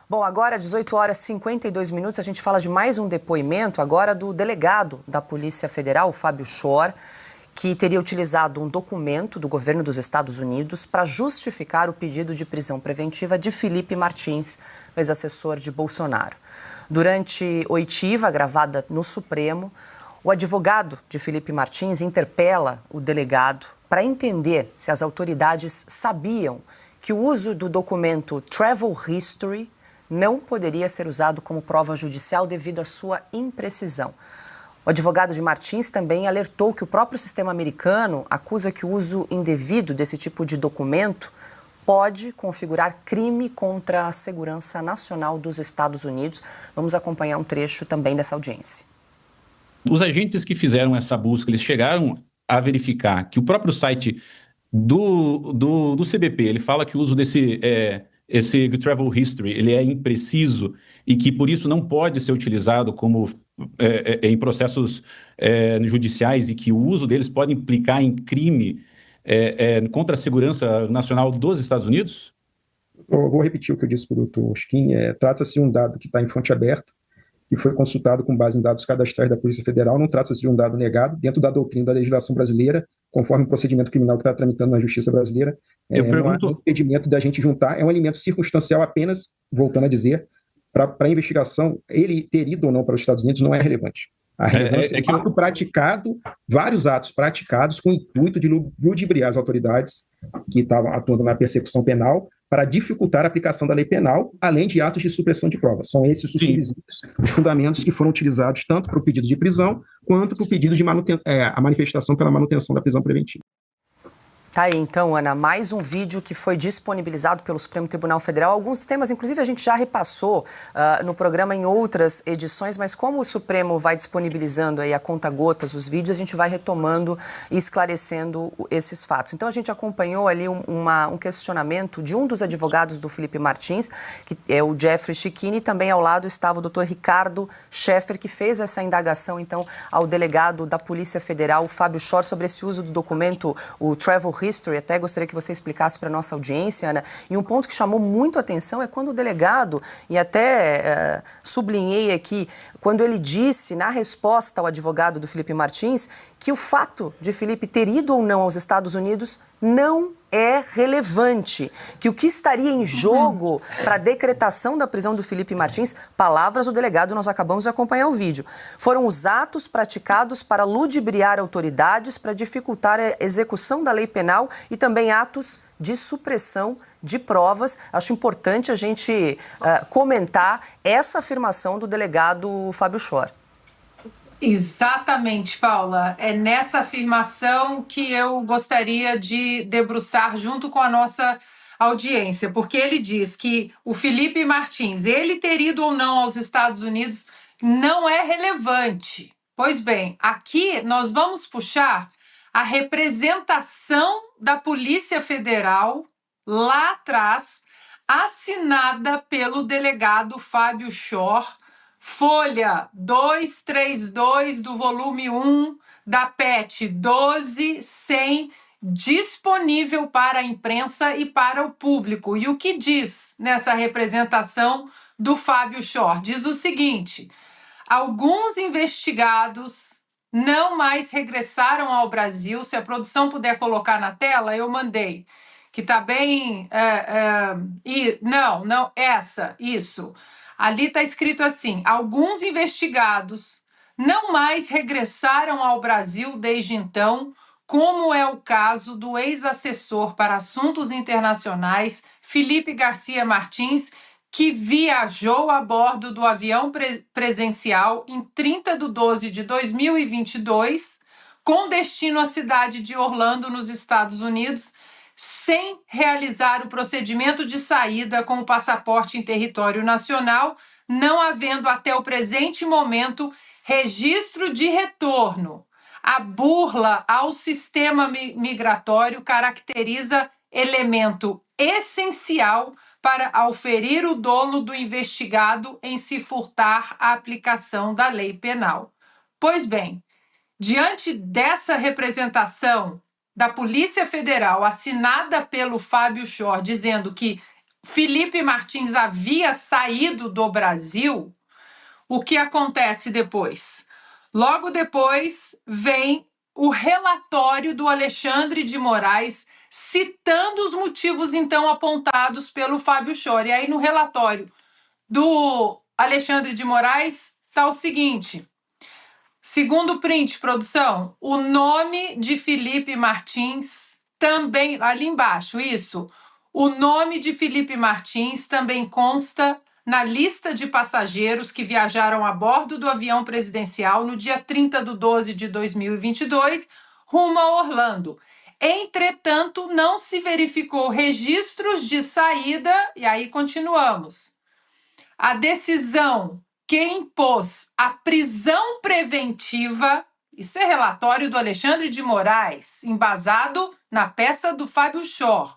Bom, agora, 18 horas e 52 minutos, a gente fala de mais um depoimento, agora do delegado da Polícia Federal, Fábio Shor, que teria utilizado um documento do governo dos Estados Unidos para justificar o pedido de prisão preventiva de Felipe Martins, ex-assessor de Bolsonaro. Durante oitiva gravada no Supremo, o advogado de Felipe Martins interpela o delegado para entender se as autoridades sabiam que o uso do documento Travel History não poderia ser usado como prova judicial devido à sua imprecisão. O advogado de Martins também alertou que o próprio sistema americano acusa que o uso indevido desse tipo de documento pode configurar crime contra a segurança nacional dos Estados Unidos. Vamos acompanhar um trecho também dessa audiência. Os agentes que fizeram essa busca, eles chegaram a verificar que o próprio site do CBP, ele fala que o uso esse Travel History, ele é impreciso e que por isso não pode ser utilizado como em processos judiciais e que o uso deles pode implicar em crime contra a segurança nacional dos Estados Unidos? Eu vou repetir o que eu disse para o doutor Skin. Trata-se de um dado que está em fonte aberta, que foi consultado com base em dados cadastrais da Polícia Federal. Não trata-se de um dado negado dentro da doutrina da legislação brasileira, conforme o procedimento criminal que está tramitando na Justiça brasileira. Não há impedimento da gente juntar. É um elemento circunstancial apenas, voltando a dizer, para a investigação. Ele ter ido ou não para os Estados Unidos não é relevante. A relevância é que ato praticado, vários atos praticados com o intuito de ludibriar as autoridades que estavam atuando na persecução penal para dificultar a aplicação da lei penal, além de atos de supressão de provas. São esses os fundamentos que foram utilizados tanto para o pedido de prisão quanto para o pedido de a manifestação pela manutenção da prisão preventiva. Tá aí, então, Ana, mais um vídeo que foi disponibilizado pelo Supremo Tribunal Federal. Alguns temas, inclusive, a gente já repassou no programa em outras edições, mas como o Supremo vai disponibilizando aí a conta-gotas os vídeos, a gente vai retomando e esclarecendo esses fatos. Então, a gente acompanhou ali um questionamento de um dos advogados do Felipe Martins, que é o Jeffrey Chikini, e também ao lado estava o doutor Ricardo Scheffer, que fez essa indagação, então, ao delegado da Polícia Federal, o Fábio Shor, sobre esse uso do documento, o Travel History. Até gostaria que você explicasse para a nossa audiência, Ana. E um ponto que chamou muito a atenção é quando o delegado, e até sublinhei aqui, quando ele disse, na resposta ao advogado do Felipe Martins, que o fato de Felipe ter ido ou não aos Estados Unidos não é relevante, que o que estaria em jogo para a decretação da prisão do Felipe Martins, palavras do delegado, nós acabamos de acompanhar o vídeo, foram os atos praticados para ludibriar autoridades, para dificultar a execução da lei penal e também atos de supressão de provas. Acho importante a gente comentar essa afirmação do delegado Fábio Shor. Exatamente, Paula. É nessa afirmação que eu gostaria de debruçar junto com a nossa audiência, porque ele diz que o Felipe Martins, ele ter ido ou não aos Estados Unidos, não é relevante. Pois bem, aqui nós vamos puxar a representação da Polícia Federal lá atrás, assinada pelo delegado Fábio Shor, folha 232 do volume 1 da PET 12.100, disponível para a imprensa e para o público. E o que diz nessa representação do Fábio Shor? Diz o seguinte: alguns investigados não mais regressaram ao Brasil. Se a produção puder colocar na tela, eu mandei, que está bem... Isso. Ali está escrito assim: alguns investigados não mais regressaram ao Brasil desde então, como é o caso do ex-assessor para assuntos internacionais, Felipe Garcia Martins, que viajou a bordo do avião presidencial em 30 de 12 de 2022, com destino à cidade de Orlando, nos Estados Unidos, sem realizar o procedimento de saída com o passaporte em território nacional, não havendo até o presente momento registro de retorno. A burla ao sistema migratório caracteriza elemento essencial para auferir o dolo do investigado em se furtar a aplicação da lei penal. Pois bem, diante dessa representação da Polícia Federal, assinada pelo Fábio Shor, dizendo que Felipe Martins havia saído do Brasil, o que acontece depois? Logo depois vem o relatório do Alexandre de Moraes citando os motivos então apontados pelo Fábio Chor. E aí no relatório do Alexandre de Moraes está o seguinte: segundo print, produção, o nome de Felipe Martins também, ali embaixo, isso. O nome de Felipe Martins também consta na lista de passageiros que viajaram a bordo do avião presidencial no dia 30/12/2022, rumo a Orlando. Entretanto, não se verificou registros de saída, e aí continuamos. A decisão que impôs a prisão preventiva, isso é relatório do Alexandre de Moraes, embasado na peça do Fábio Chor.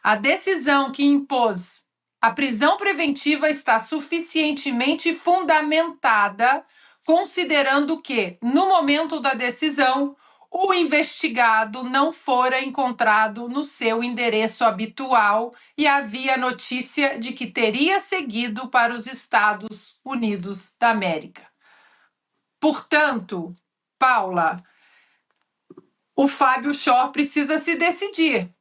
A decisão que impôs a prisão preventiva está suficientemente fundamentada, considerando que, no momento da decisão, o investigado não fora encontrado no seu endereço habitual e havia notícia de que teria seguido para os Estados Unidos da América. Portanto, Paula, o Fábio Chor precisa se decidir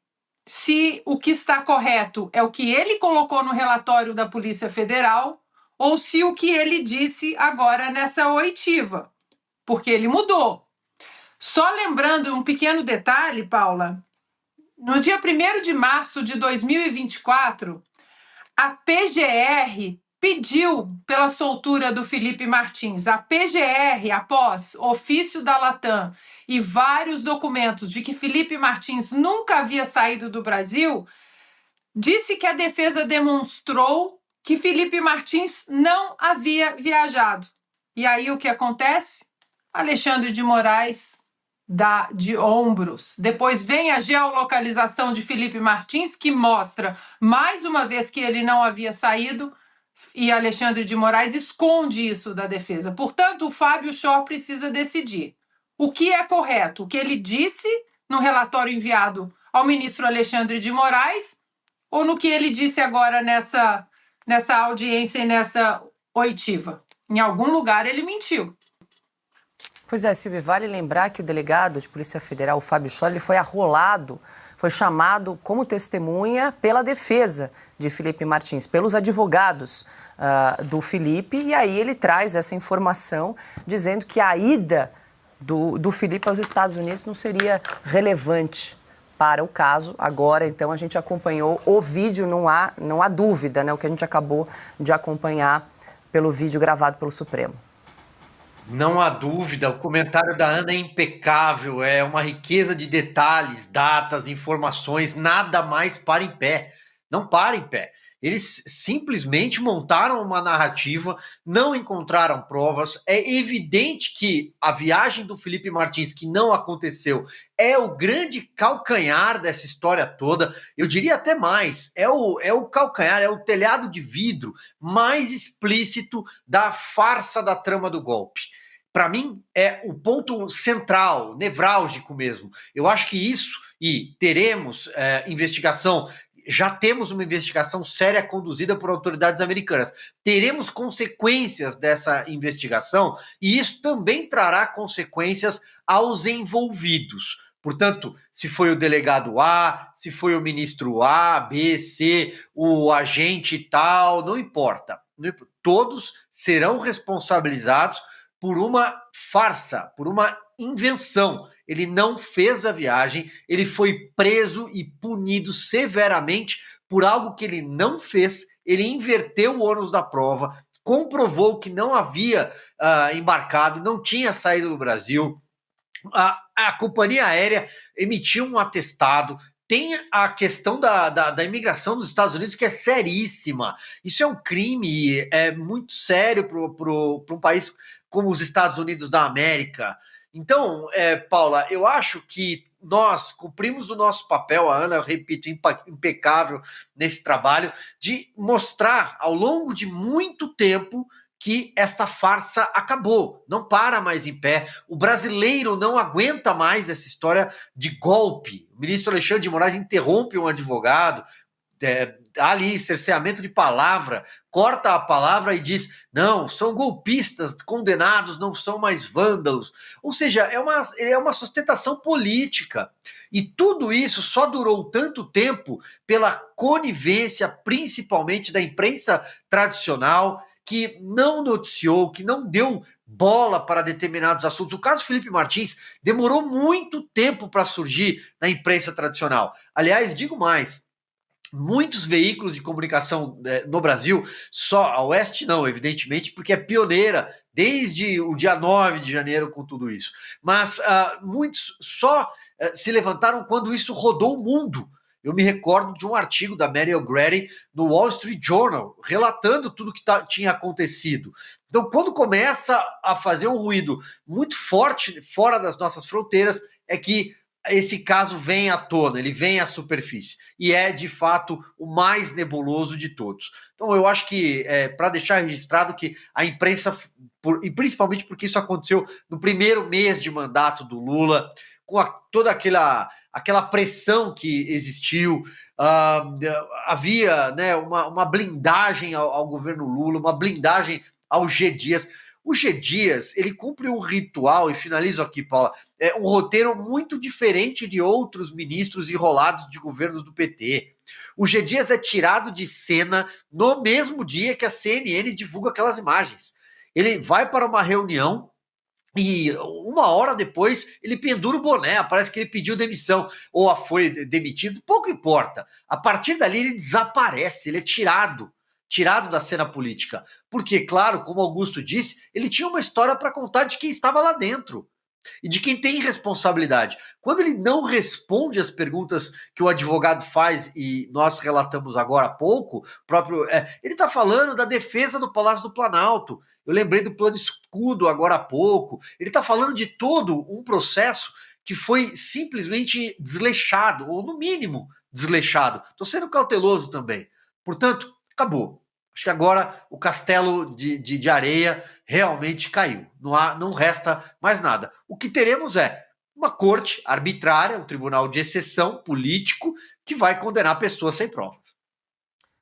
se o que está correto é o que ele colocou no relatório da Polícia Federal ou se o que ele disse agora nessa oitiva, porque ele mudou. Só lembrando um pequeno detalhe, Paula, no dia 1º de março de 2024, a PGR pediu pela soltura do Felipe Martins. A PGR, após ofício da Latam e vários documentos de que Felipe Martins nunca havia saído do Brasil, disse que a defesa demonstrou que Felipe Martins não havia viajado. E aí o que acontece? Alexandre de Moraes dá de ombros. Depois vem a geolocalização de Felipe Martins, que mostra mais uma vez que ele não havia saído, e Alexandre de Moraes esconde isso da defesa. Portanto, o Fábio Chor precisa decidir o que é correto, o que ele disse no relatório enviado ao ministro Alexandre de Moraes, ou no que ele disse agora nessa audiência e nessa oitiva. Em algum lugar ele mentiu. Pois é, Silvia, vale lembrar que o delegado de Polícia Federal, o Fábio Chor, ele foi arrolado, foi chamado como testemunha pela defesa de Felipe Martins, pelos advogados do Felipe, e aí ele traz essa informação dizendo que a ida do Felipe aos Estados Unidos não seria relevante para o caso. Agora, então, a gente acompanhou o vídeo, não há dúvida, né, o que a gente acabou de acompanhar pelo vídeo gravado pelo Supremo. Não há dúvida, o comentário da Ana é impecável, é uma riqueza de detalhes, datas, informações, nada mais para em pé. Não para em pé. Eles simplesmente montaram uma narrativa, não encontraram provas. É evidente que a viagem do Felipe Martins, que não aconteceu, é o grande calcanhar dessa história toda. Eu diria até mais, é o calcanhar, é o telhado de vidro mais explícito da farsa da trama do golpe. Para mim, é o ponto central, nevrálgico mesmo. Eu acho que isso, e teremos investigação, já temos uma investigação séria conduzida por autoridades americanas. Teremos consequências dessa investigação e isso também trará consequências aos envolvidos. Portanto, se foi o delegado A, se foi o ministro A, B, C, o agente tal, não importa. Todos serão responsabilizados por uma farsa, por uma invenção. Ele não fez a viagem, ele foi preso e punido severamente por algo que ele não fez, ele inverteu o ônus da prova, comprovou que não havia embarcado, não tinha saído do Brasil. A companhia aérea emitiu um atestado. Tem a questão da imigração dos Estados Unidos, que é seríssima. Isso é um crime, é muito sério para um país como os Estados Unidos da América. Então, Paula, eu acho que nós cumprimos o nosso papel, a Ana, eu repito, impecável nesse trabalho, de mostrar ao longo de muito tempo que esta farsa acabou, não para mais em pé. O brasileiro não aguenta mais essa história de golpe. O ministro Alexandre de Moraes interrompe um advogado, há ali cerceamento de palavra, corta a palavra e diz, não, são golpistas condenados, não são mais vândalos. Ou seja, é uma sustentação política. E tudo isso só durou tanto tempo pela conivência, principalmente da imprensa tradicional, que não noticiou, que não deu bola para determinados assuntos. O caso Felipe Martins demorou muito tempo para surgir na imprensa tradicional. Aliás, digo mais, muitos veículos de comunicação no Brasil, só a Oeste não, evidentemente, porque é pioneira desde o dia 9 de janeiro com tudo isso. Mas muitos só se levantaram quando isso rodou o mundo. Eu me recordo de um artigo da Mary O'Grady no Wall Street Journal, relatando tudo que tinha acontecido. Então, quando começa a fazer um ruído muito forte fora das nossas fronteiras, é que esse caso vem à tona, ele vem à superfície. E é, de fato, o mais nebuloso de todos. Então, eu acho que, para deixar registrado que a imprensa, e principalmente porque isso aconteceu no primeiro mês de mandato do Lula, com toda aquela pressão que existiu, havia, né, uma blindagem ao governo Lula, uma blindagem ao G. Dias. O G. Dias, ele cumpre um ritual, e finalizo aqui, Paula, um roteiro muito diferente de outros ministros enrolados de governos do PT. O G. Dias é tirado de cena no mesmo dia que a CNN divulga aquelas imagens. Ele vai para uma reunião e uma hora depois ele pendura o boné, parece que ele pediu demissão ou foi demitido, pouco importa. A partir dali ele desaparece, ele é tirado da cena política. Porque, claro, como Augusto disse, ele tinha uma história para contar de quem estava lá dentro e de quem tem responsabilidade. Quando ele não responde às perguntas que o advogado faz, e nós relatamos agora há pouco, ele está falando da defesa do Palácio do Planalto. Eu lembrei do plano escudo agora há pouco. Ele está falando de todo um processo que foi simplesmente desleixado, ou no mínimo desleixado. Estou sendo cauteloso também. Portanto, acabou. Acho que agora o castelo de areia realmente caiu. Não resta mais nada. O que teremos é uma corte arbitrária, um tribunal de exceção político, que vai condenar pessoas sem prova.